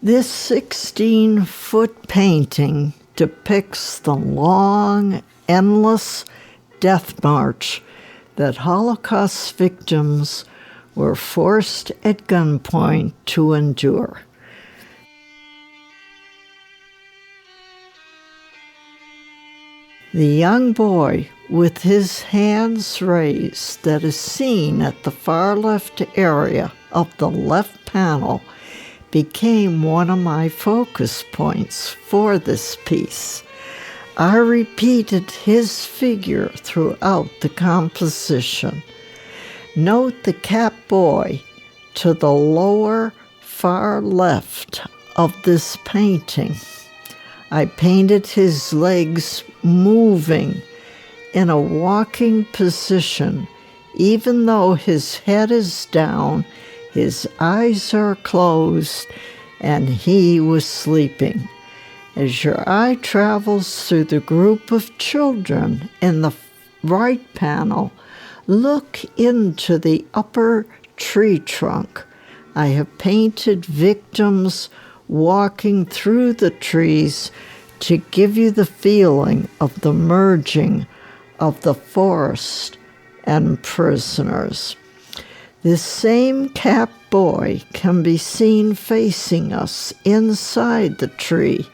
This 16-foot painting depicts the long, endless death march that Holocaust victims were forced at gunpoint to endure. The young boy with his hands raised that is seen at the far left area of the left panel became one of my focus points for this piece. I repeated his figure throughout the composition. Note the cap boy to the lower far left of this painting. I painted his legs moving in a walking position, even though his head is down, his eyes are closed, and he was sleeping. As your eye travels through the group of children in the right panel, look into the upper tree trunk. I have painted victims walking through the trees to give you the feeling of the merging of the forest and prisoners. This same cap boy can be seen facing us inside the tree.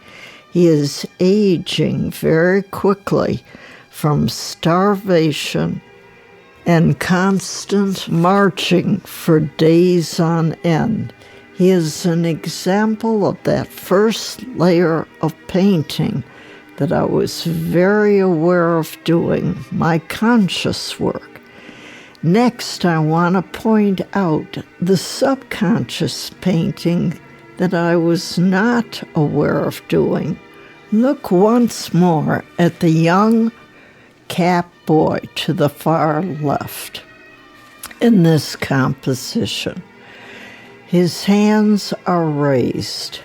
He is aging very quickly from starvation and constant marching for days on end. He is an example of that first layer of painting that I was very aware of doing, my conscious work. Next, I want to point out the subconscious painting that I was not aware of doing. Look once more at the young cap boy to the far left in this composition. His hands are raised.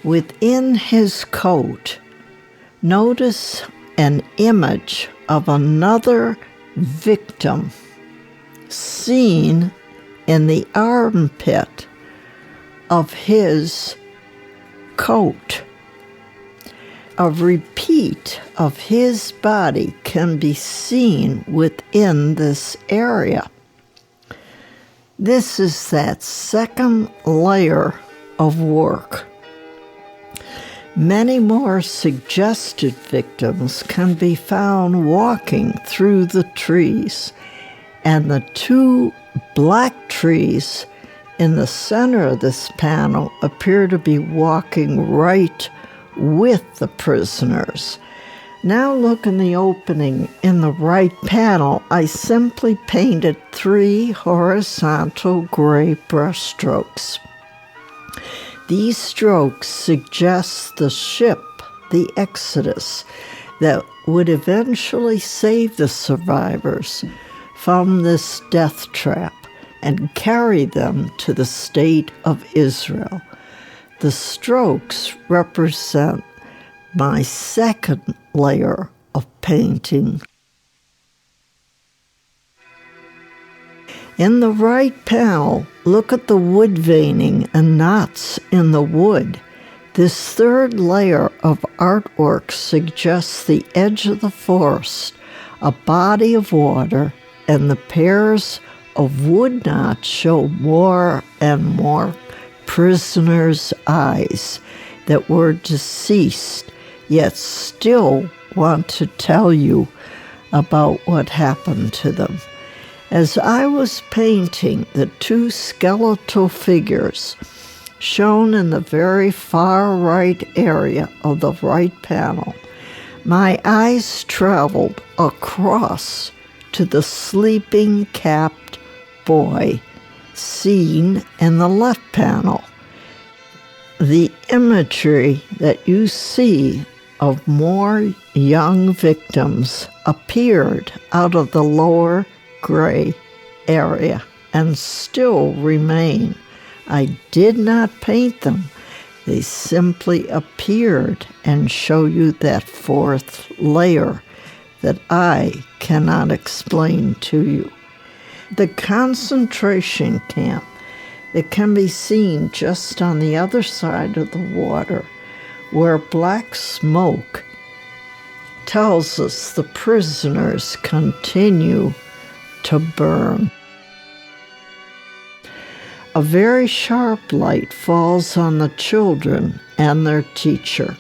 Within his coat, notice an image of another victim seen in the armpit of his coat. A repeat of his body can be seen within this area. This is that second layer of work. Many more suggested victims can be found walking through the trees, and the two black trees in the center of this panel appear to be walking right with the prisoners. Now look in the opening in the right panel. I simply painted 3 horizontal gray brush strokes. These strokes suggest the ship, the Exodus, that would eventually save the survivors from this death trap and carry them to the state of Israel. The strokes represent my second layer of painting. In the right panel, look at the wood veining and knots in the wood. This third layer of artwork suggests the edge of the forest, a body of water, and the pairs of wood knots show more and more prisoners' eyes that were deceased, yet still want to tell you about what happened to them. As I was painting the 2 skeletal figures shown in the very far right area of the right panel, my eyes traveled across to the sleeping capped boy seen in the left panel. The imagery that you see of more young victims appeared out of the lower gray area and still remain. I did not paint them. They simply appeared and show you that fourth layer that I cannot explain to you. The concentration camp It can be seen just on the other side of the water, where black smoke tells us the prisoners continue to burn. A very sharp light falls on the children and their teacher.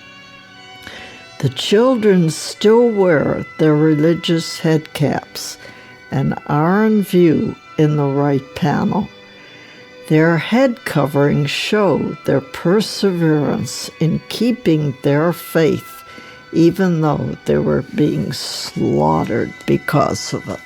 The children still wear their religious headcaps and are in view in the right panel. Their head coverings show their perseverance in keeping their faith, even though they were being slaughtered because of it.